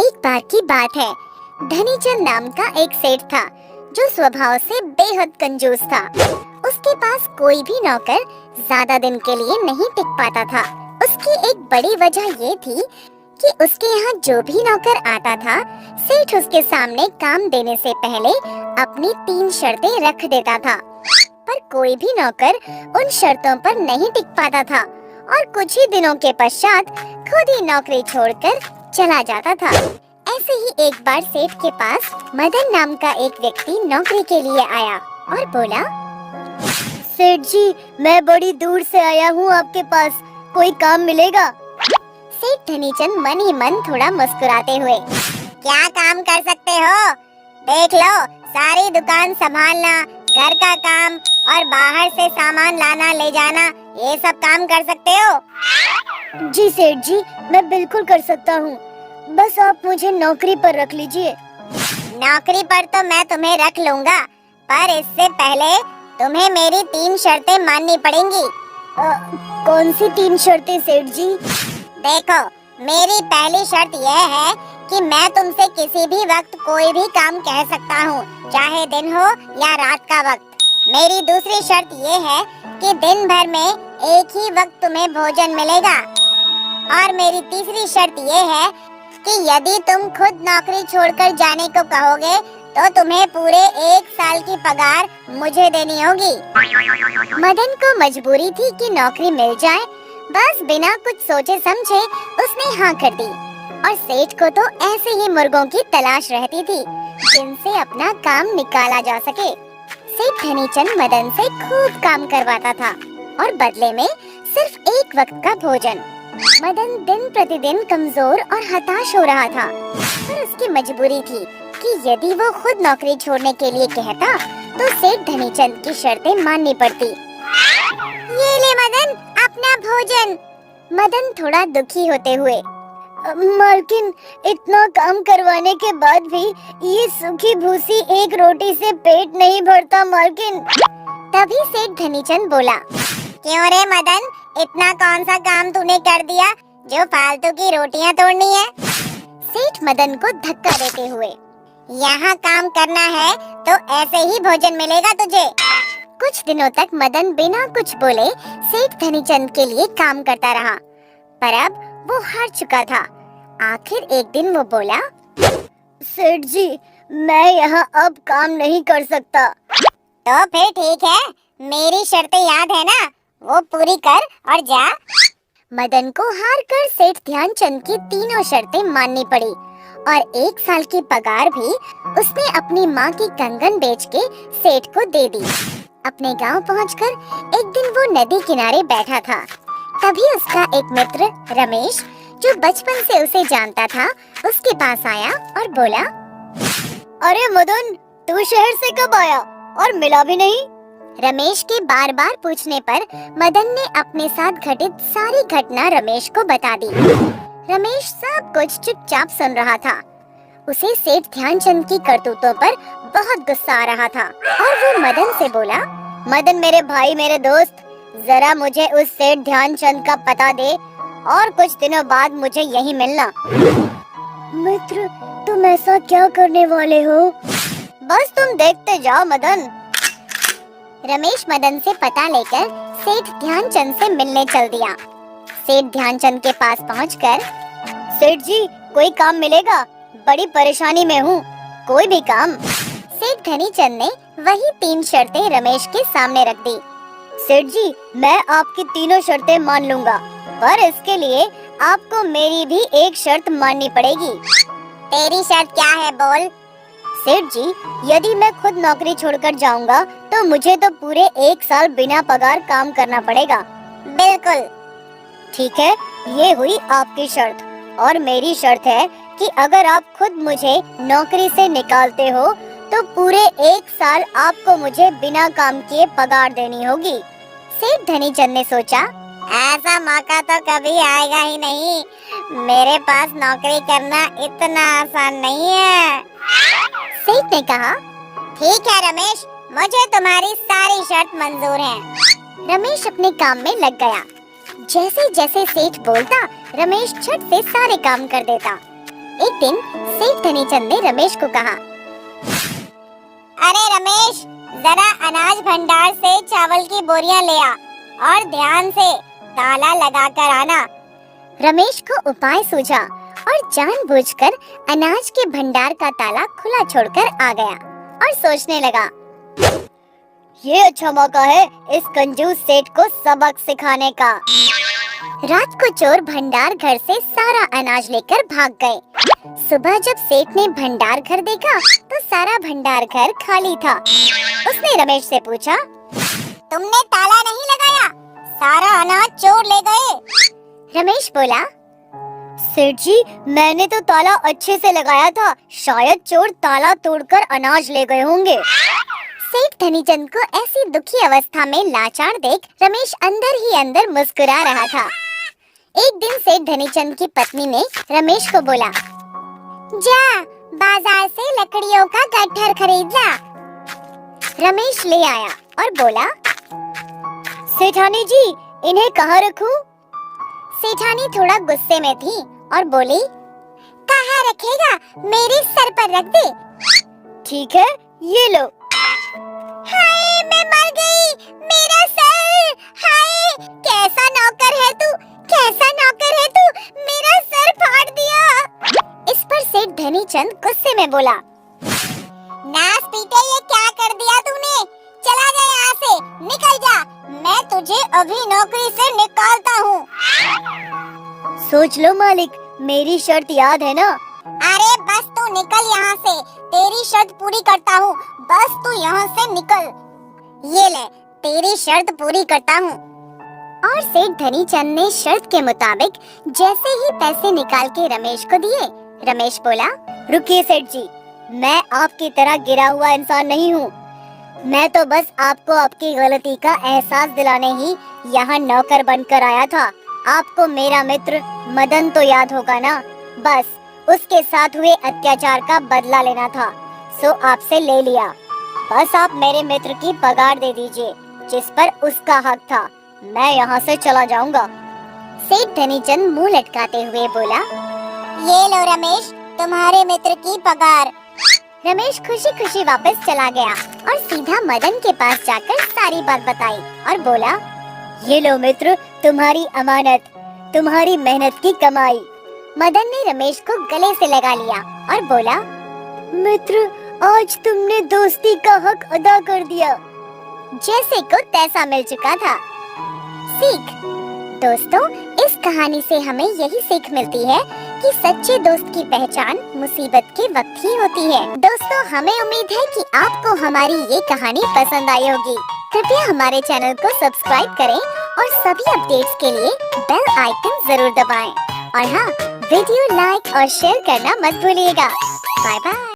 एक बार की बात है। धनीचंद नाम का एक सेठ था जो स्वभाव से बेहद कंजूस था। उसके पास कोई भी नौकर ज्यादा दिन के लिए नहीं टिक पाता था। उसकी एक बड़ी वजह ये थी कि उसके यहाँ जो भी नौकर आता था, सेठ उसके सामने काम देने से पहले अपनी 3 शर्तें रख देता था। पर कोई भी नौकर उन शर्तों पर नहीं टिक पाता था और कुछ ही दिनों के पश्चात खुद ही नौकरी छोड़कर चला जाता था। ऐसे ही एक बार सेठ के पास मदन नाम का एक व्यक्ति नौकरी के लिए आया और बोला, सेठ जी, मैं बड़ी दूर से आया हूँ आपके पास, कोई काम मिलेगा? सेठ धनीचंद मन ही मन थोड़ा मुस्कुराते हुए, क्या काम कर सकते हो? देख लो, सारी दुकान संभालना, घर का काम और बाहर से सामान लाना ले जाना, ये सब काम कर सकते हो? जी सेठ जी, मैं बिल्कुल कर सकता हूँ, बस आप मुझे नौकरी पर रख लीजिए। नौकरी पर तो मैं तुम्हें रख लूँगा, पर इससे पहले तुम्हें मेरी 3 शर्तें माननी पड़ेंगी। कौन सी 3 शर्तें सेठ जी? देखो, मेरी पहली शर्त यह है कि मैं तुमसे किसी भी वक्त कोई भी काम कह सकता हूँ, चाहे दिन हो या रात का वक्त। मेरी दूसरी शर्त ये है कि दिन भर में एक ही वक्त तुम्हें भोजन मिलेगा। और मेरी तीसरी शर्त ये है कि यदि तुम खुद नौकरी छोड़कर जाने को कहोगे तो तुम्हें पूरे 1 साल की पगार मुझे देनी होगी। मदन को मजबूरी थी कि नौकरी मिल जाए, बस बिना कुछ सोचे समझे उसने हाँ कर दी। और सेठ को तो ऐसे ही मुर्गों की तलाश रहती थी जिनसे अपना काम निकाला जा सके। सेठ धनीचंद मदन से खूब काम करवाता था और बदले में सिर्फ एक वक्त का भोजन। मदन दिन प्रतिदिन कमजोर और हताश हो रहा था, पर उसकी मजबूरी थी कि यदि वो खुद नौकरी छोड़ने के लिए कहता तो सेठ धनीचंद की शर्तें माननी पड़ती। ये ले मदन, अपना भोजन। मदन थोड़ा दुखी होते हुए, मालकिन, इतना काम करवाने के बाद भी ये सूखी भूसी एक रोटी से पेट नहीं भरता मालकिन। तभी सेठ धनीचंद बोला, क्यों रे मदन, इतना कौन सा काम तूने कर दिया जो फालतू की रोटियां तोड़नी है? सेठ मदन को धक्का देते हुए, यहाँ काम करना है तो ऐसे ही भोजन मिलेगा तुझे। कुछ दिनों तक मदन बिना कुछ बोले सेठ धनीचंद के लिए काम करता रहा, पर अब वो हार चुका था। आखिर एक दिन वो बोला, सेठ जी, मैं यहाँ अब काम नहीं कर सकता। तो फिर ठीक है, मेरी शर्तें याद है ना, वो पूरी कर और जा। मदन को हार कर सेठ ध्यानचंद की तीनों शर्तें माननी पड़ी और 1 साल की पगार भी उसने अपनी माँ की कंगन बेच के सेठ को दे दी। अपने गांव पहुंचकर एक दिन वो नदी किनारे बैठा था। तभी उसका एक मित्र रमेश, जो बचपन से उसे जानता था, उसके पास आया और बोला, अरे मदन, तू शहर से कब आया और मिला भी नहीं? रमेश के बार बार पूछने पर मदन ने अपने साथ घटित सारी घटना रमेश को बता दी। रमेश सब कुछ चुपचाप सुन रहा था। उसे सेठ ध्यानचंद की करतूतों पर बहुत गुस्सा आ रहा था और वो मदन से बोला, मदन मेरे भाई, मेरे दोस्त, जरा मुझे उस सेठ ध्यानचंद का पता दे और कुछ दिनों बाद मुझे यहीं मिलना। मित्र, तुम ऐसा क्या करने वाले हो? बस तुम देखते जाओ मदन। रमेश मदन से पता लेकर सेठ ध्यानचंद से मिलने चल दिया। सेठ ध्यानचंद के पास पहुंचकर, सेठ जी, कोई काम मिलेगा? बड़ी परेशानी में हूँ, कोई भी काम। सेठ धनीचंद ने वही 3 शर्तें रमेश के सामने रख दी। सेठ जी, मैं आपकी तीनों शर्तें मान लूँगा, पर इसके लिए आपको मेरी भी एक शर्त माननी पड़ेगी। तेरी शर्त क्या है, बोल? सेठ जी, यदि मैं खुद नौकरी छोड़कर जाऊंगा तो मुझे तो पूरे 1 साल बिना पगार काम करना पड़ेगा। बिल्कुल। ठीक है, ये हुई आपकी शर्त और मेरी शर्त है कि अगर आप खुद मुझे नौकरी से निकालते हो तो पूरे 1 साल आपको मुझे बिना काम किए पगार देनी होगी। सेठ धनीचंद ने सोचा, ऐसा मौका तो कभी आएगा ही नहीं, मेरे पास नौकरी करना इतना आसान नहीं है। सेठ ने कहा, ठीक है रमेश, मुझे तुम्हारी सारी शर्त मंजूर है। रमेश अपने काम में लग गया। जैसे जैसे सेठ बोलता, रमेश झट से सारे काम कर देता। एक दिन सेठ धनीचंद ने रमेश को कहा, अरे रमेश, जरा अनाज भंडार से चावल की बोरियां ले आ और ध्यान से ताला लगा कर आना। रमेश को उपाय सूझा और जानबूझकर अनाज के भंडार का ताला खुला छोड़कर आ गया और सोचने लगा, ये अच्छा मौका है इस कंजूस सेठ को सबक सिखाने का। रात को चोर भंडार घर से सारा अनाज लेकर भाग गए। सुबह जब सेठ ने भंडार घर देखा तो सारा भंडार घर खाली था। उसने रमेश से पूछा, तुमने ताला नहीं लगाया? सारा अनाज चोर ले गए। रमेश बोला, सेठ जी, मैंने तो ताला अच्छे से लगाया था, शायद चोर ताला तोड़कर अनाज ले गए होंगे। सेठ धनीचंद को ऐसी दुखी अवस्था में लाचार देख रमेश अंदर ही अंदर मुस्कुरा रहा था। एक दिन सेठ धनीचंद की पत्नी ने रमेश को बोला, जा बाजार से लकड़ियों का गट्ठर खरीद ला। रमेश ले आया और बोला, सेठानी जी, इन्हें कहाँ रखूं? सेठानी थोड़ा गुस्से में थी और बोली, कहाँ रखेगा? मेरे सर पर रख दे। ठीक है, ये लो। हाय, मैं मर गई, मेरा सर। हाय, कैसा नौकर है तू, कैसा नौकर है तू, मेरा सर फाड़ दिया। इस पर सेठ धनीचंद गुस्से में बोला, नास पीटे, ये क्या कर दिया तूने? चला जा यहाँ से, निकल जा, मैं तुझे अभी नौकरी से निकालता हूँ। सोच लो मालिक, मेरी शर्त याद है ना? अरे बस तू निकल यहाँ से, तेरी शर्त पूरी करता हूँ, बस तू यहाँ से निकल। ये ले, तेरी शर्त पूरी करता हूँ। और सेठ धनीचंद ने शर्त के मुताबिक जैसे ही पैसे निकाल के रमेश को दिए। रमेश बोला, रुकिए सेठ जी, मैं आपकी तरह गिरा हुआ इंसान नहीं हूँ। मैं तो बस आपको आपकी गलती का एहसास दिलाने ही यहाँ नौकर बनकर आया था। आपको मेरा मित्र मदन तो याद होगा ना? बस उसके साथ हुए अत्याचार का बदला लेना था, सो आपसे ले लिया। बस आप मेरे मित्र की पगार दे दीजिए जिस पर उसका हक था। मैं यहाँ से चला जाऊंगा। सेठ धनीचंद मुंह लटकाते हुए बोला, ये लो रमेश, तुम्हारे मित्र की पगार। रमेश खुशी खुशी वापस चला गया और सीधा मदन के पास जाकर सारी बात बताई और बोला, ये लो मित्र, तुम्हारी अमानत, तुम्हारी मेहनत की कमाई। मदन ने रमेश को गले से लगा लिया और बोला, मित्र, आज तुमने दोस्ती का हक अदा कर दिया। जैसे को तैसा मिल चुका था। सीख। दोस्तों, इस कहानी से हमें यही सीख मिलती है कि सच्चे दोस्त की पहचान मुसीबत के वक्त ही होती है। दोस्तों, हमें उम्मीद है कि आपको हमारी ये कहानी पसंद आई होगी। कृपया हमारे चैनल को सब्सक्राइब करें और सभी अपडेट्स के लिए बेल आइकन जरूर दबाएं। और हाँ, वीडियो लाइक और शेयर करना मत भूलिएगा। Bye bye.